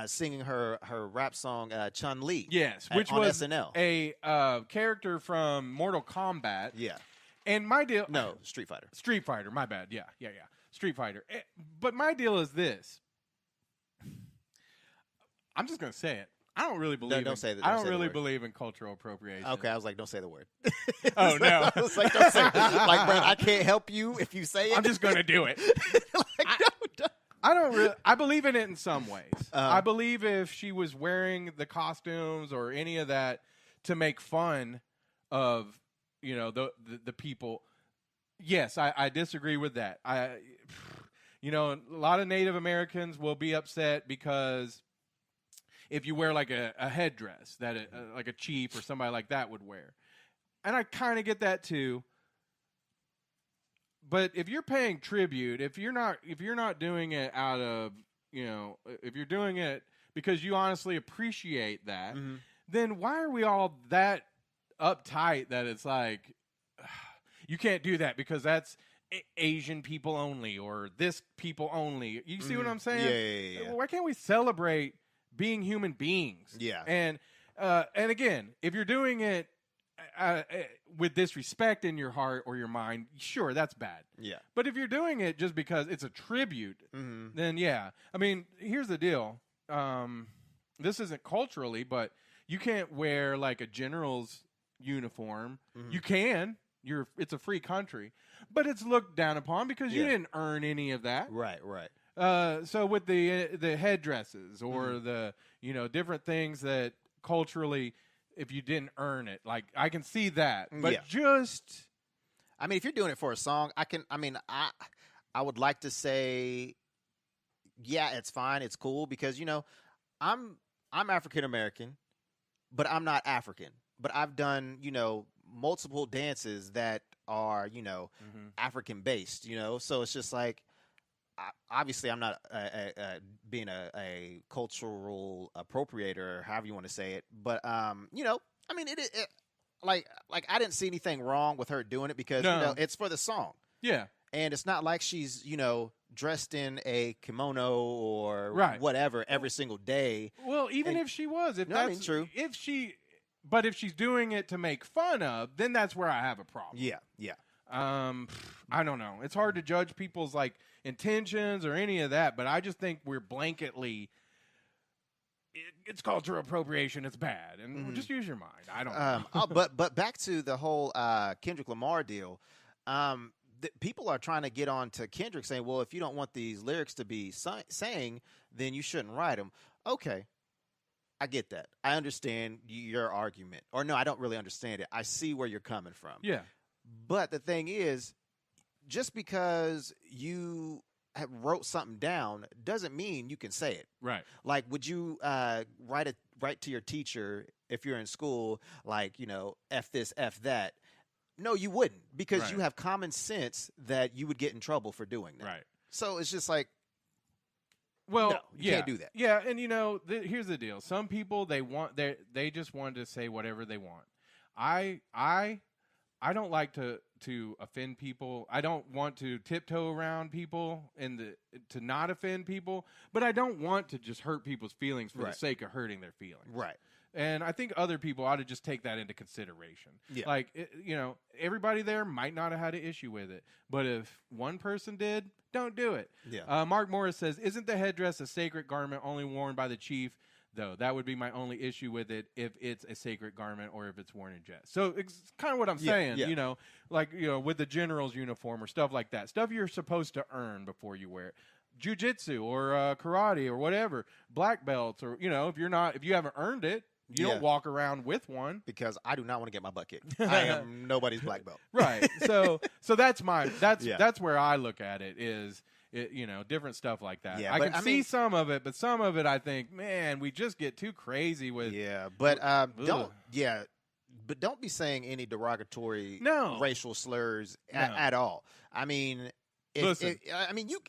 singing her rap song Chun Li. Yes, which was SNL. A character from Mortal Kombat. Yeah. And my deal, Street Fighter. Street Fighter. My bad. Yeah. Street Fighter. But my deal is this. I'm just going to say it. I don't really believe. Don't say that. I don't really believe in cultural appropriation. Okay, I was like, don't say the word. Oh no! I was like, don't say it. Like, bro, I can't help you if you say it. I'm just going to do it. I don't really. I believe in it in some ways. I believe if she was wearing the costumes or any of that to make fun of, the people. Yes, I disagree with that. A lot of Native Americans will be upset because if you wear like a headdress that like a chief or somebody like that would wear. And I kind of get that too. But if you're paying tribute, if you're not doing it out of, if you're doing it because you honestly appreciate that, then why are we all that uptight that it's like, you can't do that because that's Asian people only or this people only. You see what I'm saying? Yeah. Why can't we celebrate being human beings? Yeah. And again, if you're doing it with disrespect in your heart or your mind, sure, that's bad. Yeah. But if you're doing it just because it's a tribute, then yeah. I mean, here's the deal. This isn't culturally, but you can't wear like a general's uniform. You can. It's a free country, but it's looked down upon because you didn't earn any of that. Right. So with the headdresses or the different things that culturally, if you didn't earn it, like I can see that, but I mean, if you're doing it for a song, I would like to say, yeah, it's fine, it's cool because I'm African American, but I'm not African. But I've done multiple dances that are African based. So it's just like. Obviously, I'm not being a cultural appropriator, or however you want to say it. But I mean, it like I didn't see anything wrong with her doing it because it's for the song. Yeah, and it's not like she's dressed in a kimono or whatever every single day. Well, even if she was, true. But if she's doing it to make fun of, then that's where I have a problem. Yeah. I don't know. It's hard to judge people's like intentions or any of that, but I just think we're blanketly. It's cultural appropriation. It's bad, and just use your mind. I don't know. But back to the whole Kendrick Lamar deal. People are trying to get on to Kendrick saying, well, if you don't want these lyrics to be sang, then you shouldn't write them. Okay. I get that. I understand your argument. Or no, I don't really understand it. I see where you're coming from. Yeah. But the thing is, just because you wrote something down doesn't mean you can say it. Right. Like, would you write to your teacher if you're in school, like, F this, F that? No, you wouldn't, because Right. you have common sense that you would get in trouble for doing that. Right. So it's just like, well, no, you can't do that. Yeah, and here's the deal. Some people they just want to say whatever they want. I don't like to offend people. I don't want to tiptoe around people to not offend people, but I don't want to just hurt people's feelings for the sake of hurting their feelings. Right. And I think other people ought to just take that into consideration. Yeah. Like, everybody there might not have had an issue with it, but if one person did, don't do it. Yeah. Mark Morris says, isn't the headdress a sacred garment only worn by the chief? Though that would be my only issue with it, if it's a sacred garment or if it's worn in jest. So it's kind of what I'm saying, yeah. with the general's uniform or stuff like that. Stuff you're supposed to earn before you wear it. Jiu-jitsu or karate or whatever, black belts, or, if you haven't earned it, you don't walk around with one. Because I do not want to get my butt kicked. I am nobody's black belt. Right. So that's where I look at it is, different stuff like that. Yeah, I can see some of it, but some of it I think, man, we just get too crazy with. Yeah, but don't be saying any derogatory racial slurs at all. I mean, Listen. you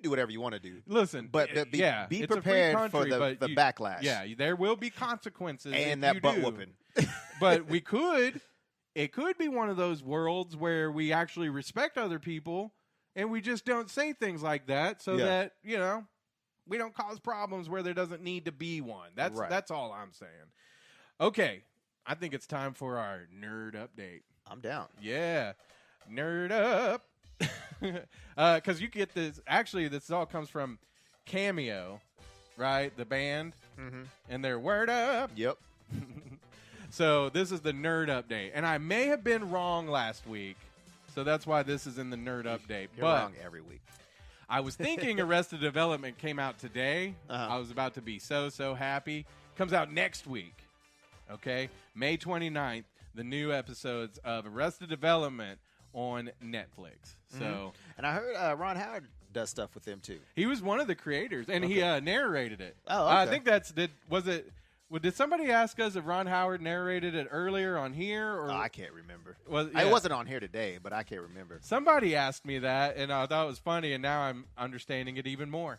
do whatever you want to do. Listen, but be prepared for the backlash. Yeah, there will be consequences and if that butt do. whooping. But it could be one of those worlds where we actually respect other people and we just don't say things like that so that, we don't cause problems where there doesn't need to be one. That's all I'm saying. Okay, I think it's time for our nerd update. I'm down. Yeah, nerd up. Because you get this. Actually, this all comes from Cameo, right? The band, and their word up. Yep. So this is the nerd update, and I may have been wrong last week, so that's why this is in the nerd update. You're but wrong every week. I was thinking Arrested Development came out today. I was about to be so happy. Comes out next week. Okay, May 29th, the new episodes of Arrested Development on Netflix. So, and I heard Ron Howard does stuff with them too. He was one of the creators, and he narrated it. Oh, okay. I think did somebody ask us if Ron Howard narrated it earlier on here? Or I can't remember. It wasn't on here today, but I can't remember. Somebody asked me that, and I thought it was funny, and now I'm understanding it even more.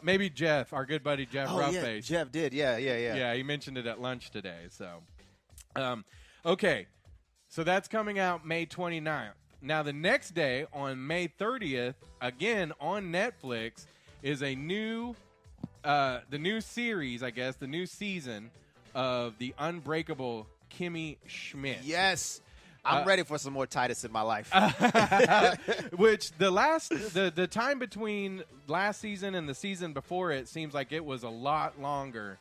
Maybe Jeff, our good buddy Jeff Roughface. Jeff did. Yeah. Yeah, he mentioned it at lunch today. So, okay. So that's coming out May 29th. Now, the next day, on May 30th, again on Netflix, is the new series, I guess, the new season of The Unbreakable Kimmy Schmidt. Yes. I'm ready for some more Titus in my life. Which the time between last season and the season before it seems like it was a lot longer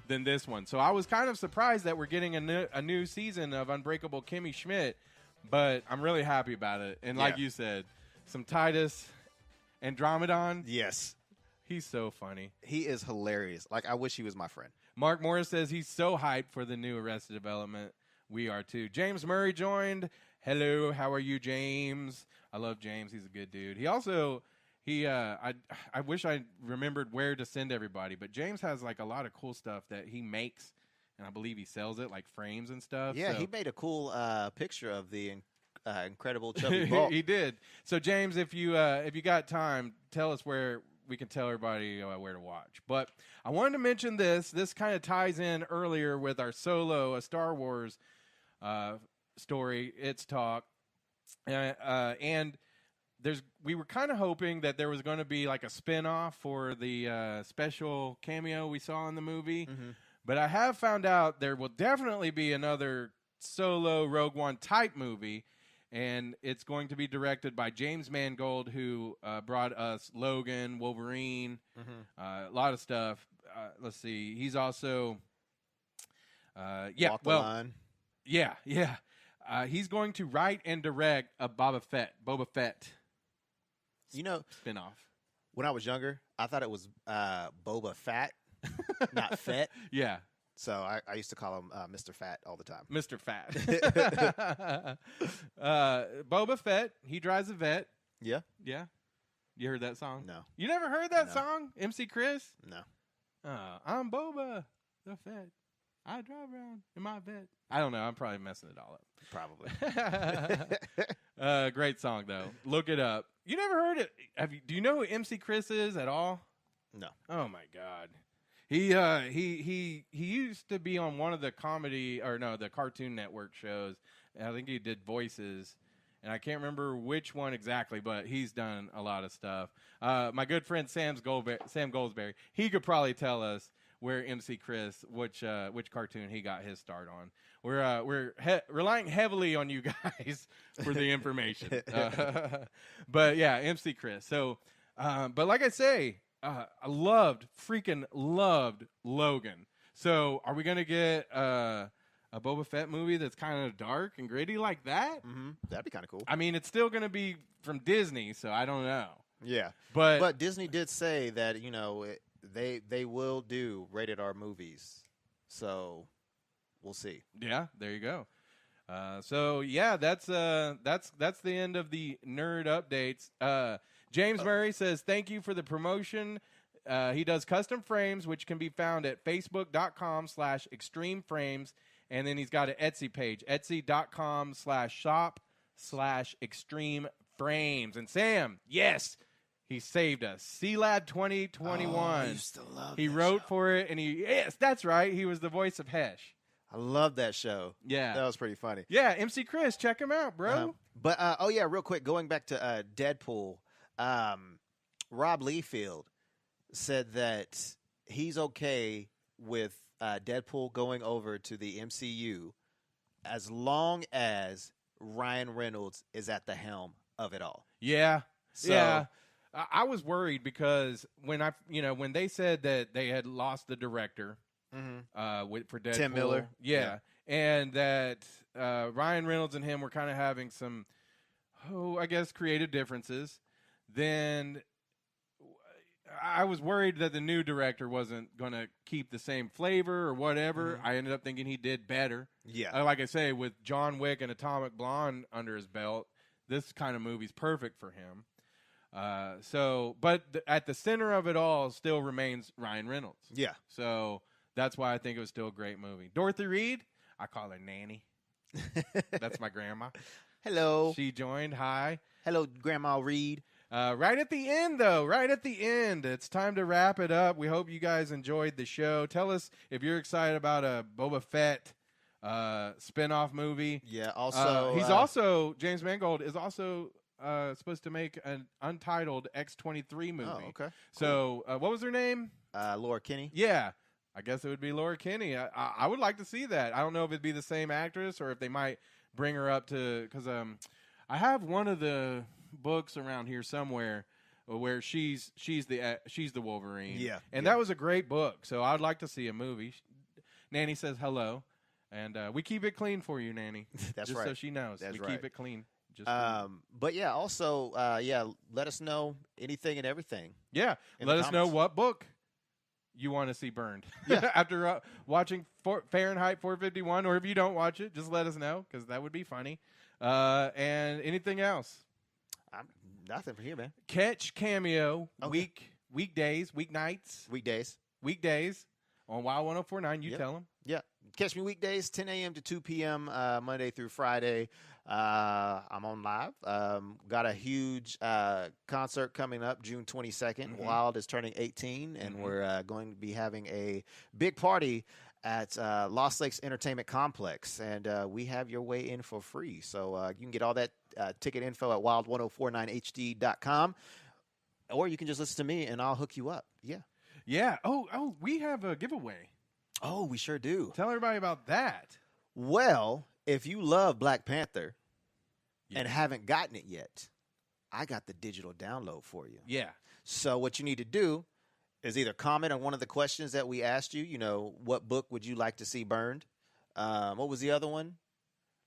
than this one. So I was kind of surprised that we're getting a new season of Unbreakable Kimmy Schmidt, but I'm really happy about it. And like you said, some Titus Andromedon. Yes. He's so funny. He is hilarious. Like, I wish he was my friend. Mark Morris says he's so hyped for the new Arrested Development. We are too. James Murray joined. Hello, how are you, James? I love James. He's a good dude. He also... I wish I remembered where to send everybody, but James has like a lot of cool stuff that he makes, and I believe he sells it, like frames and stuff. Yeah, he made a cool picture of the incredible chubby ball. He did. So James, if you got time, tell us where we can tell everybody where to watch. But I wanted to mention this. This kind of ties in earlier with our Solo, a Star Wars story. It's talk, and. We were kind of hoping that there was going to be like a spinoff for the special cameo we saw in the movie. But I have found out there will definitely be another Solo Rogue One type movie, and it's going to be directed by James Mangold, who brought us Logan, Wolverine, a lot of stuff. Let's see. He's also... Walk the line. Yeah. He's going to write and direct a Boba Fett. Spinoff. When I was younger, I thought it was Boba Fett, not Fett. Yeah. So I used to call him Mr. Fat all the time. Mr. Fat. Boba Fett, he drives a vet. Yeah. Yeah. You heard that song? No. You never heard that No. song? MC Chris? No. I'm Boba the Fett. I drive around in my vet. I don't know. I'm probably messing it all Probably. up. Great song, though. Look it up. You never heard it? Do you know who MC Chris is at all? No. Oh, my God. He used to be on one of the the Cartoon Network shows. I think he did voices, and I can't remember which one exactly, but he's done a lot of stuff. My good friend Sam Goldsberry, he could probably tell us where MC Chris, which cartoon he got his start on. We're relying heavily on you guys for the information. But yeah, MC Chris. So, but like I say. I freaking loved Logan. So, are we gonna get a Boba Fett movie that's kind of dark and gritty like that? Mm-hmm. That'd be kind of cool. I mean, it's still gonna be from Disney, so I don't know. Yeah, but Disney did say that they will do rated R movies, so we'll see. Yeah, there you go. So yeah, that's the end of the nerd updates. James Murray says, thank you for the promotion. He does custom frames, which can be found at facebook.com/extremeframes. And then he's got an Etsy page, etsy.com/shop/extremeframes. And Sam, yes, he saved us. C-Lab 2021. I used to love he that wrote show. for it, and yes, that's right. He was the voice of Hesh. I love that show. Yeah. That was pretty funny. Yeah, MC Chris, check him out, bro. Real quick, going back to Deadpool. Rob Liefeld said that he's okay with Deadpool going over to the MCU as long as Ryan Reynolds is at the helm of it all. Yeah. So, yeah. I was worried because when they said that they had lost the director for Deadpool. Tim Miller. Yeah. And that Ryan Reynolds and him were kind of having some, I guess, creative differences. Then I was worried that the new director wasn't going to keep the same flavor or whatever. Mm-hmm. I ended up thinking he did better. Yeah. Like I say, with John Wick and Atomic Blonde under his belt, this kind of movie's perfect for him. But at the center of it all still remains Ryan Reynolds. Yeah. So that's why I think it was still a great movie. Dorothy Reed, I call her Nanny. That's my grandma. Hello. She joined. Hi. Hello, Grandma Reed. Right at the end, though. Right at the end. It's time to wrap it up. We hope you guys enjoyed the show. Tell us if you're excited about a Boba Fett spin-off movie. Yeah, also... James Mangold is also supposed to make an untitled X-23 movie. Oh, okay. So, what was her name? Laura Kinney. Yeah. I guess it would be Laura Kinney. I would like to see that. I don't know if it'd be the same actress or if they might bring her up to... Because I have one of the books around here somewhere where she's the Wolverine. Yeah. And that was a great book. So I'd like to see a movie. Nanny says hello. And we keep it clean for you, Nanny. That's just right. so she knows. That's we right. keep it clean. But yeah, also, let us know anything and everything. Yeah. Let us know what book you want to see burned. Yeah. After watching Fahrenheit 451, or if you don't watch it, just let us know because that would be funny. And anything else? Nothing for here, man. Catch Cameo weekdays, weeknights, weekdays on Wild 104.9. You tell them. Yeah. Catch me weekdays, 10 a.m. to 2 p.m. Monday through Friday. I'm on live. Got a huge concert coming up June 22nd. Mm-hmm. Wild is turning 18, and we're going to be having a big party at Lost Lakes Entertainment Complex, and we have your way in for free. So you can get all that ticket info at wild1049hd.com, or you can just listen to me, and I'll hook you up. Yeah. Yeah. Oh, we have a giveaway. Oh, we sure do. Tell everybody about that. Well, if you love Black Panther and haven't gotten it yet, I got the digital download for you. Yeah. So what you need to do is either comment on one of the questions that we asked you. You know, what book would you like to see burned? What was the other one?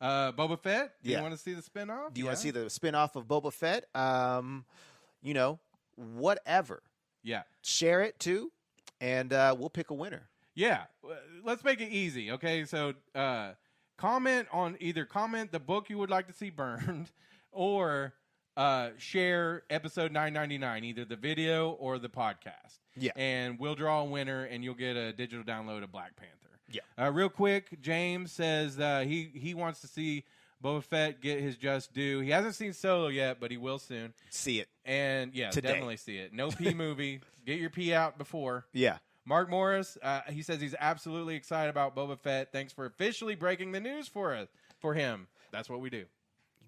Boba Fett? Do Yeah. you want to see the spinoff? Do you want to see the spinoff of Boba Fett? Whatever. Yeah. Share it too, and we'll pick a winner. Yeah, let's make it easy. Okay, so comment the book you would like to see burned, or share episode 999, either the video or the podcast. Yeah, and we'll draw a winner, and you'll get a digital download of Black Panther. Yeah. Real quick, James says he wants to see Boba Fett get his just due. He hasn't seen Solo yet, but he will soon. See it. And yeah, Today. definitely see it. No pee movie. Get your pee out before. Yeah. Mark Morris, he says he's absolutely excited about Boba Fett. Thanks for officially breaking the news for him. That's what we do.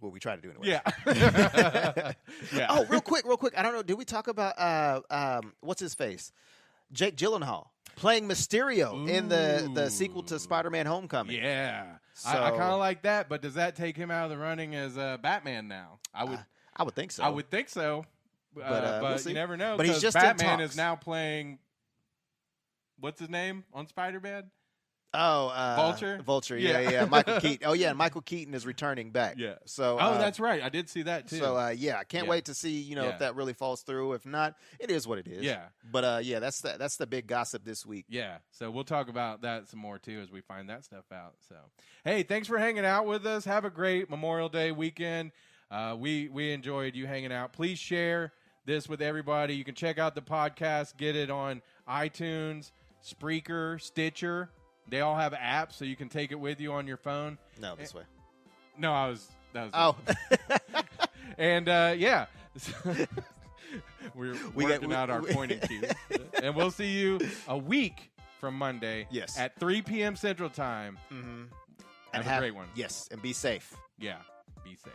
What we try to do anyway. Yeah. Yeah. Oh, real quick. I don't know. Did we talk about what's his face? Jake Gyllenhaal playing Mysterio in the sequel to Spider-Man: Homecoming. Yeah. So, I kind of like that, but does that take him out of the running as Batman now? I would think so. I would think so. But we'll see. You never know. But he's just Batman in is now playing. What's his name on Spider-Man? Oh, Vulture. Vulture. Yeah. Michael Keaton. Oh, yeah. Michael Keaton is returning back. Yeah. So. That's right. I did see that too. So I can't wait to see if that really falls through. If not, it is what it is. Yeah. But that's the big gossip this week. Yeah. So we'll talk about that some more too as we find that stuff out. So hey, thanks for hanging out with us. Have a great Memorial Day weekend. We enjoyed you hanging out. Please share this with everybody. You can check out the podcast. Get it on iTunes, Spreaker, Stitcher. They all have apps, so you can take it with you on your phone. No, this way. No, that was. Oh. And yeah, we're working out our pointing cues, and we'll see you a week from Monday. Yes. At 3 p.m. Central Time. Mm-hmm. Have a great one. Yes, and be safe. Yeah, be safe.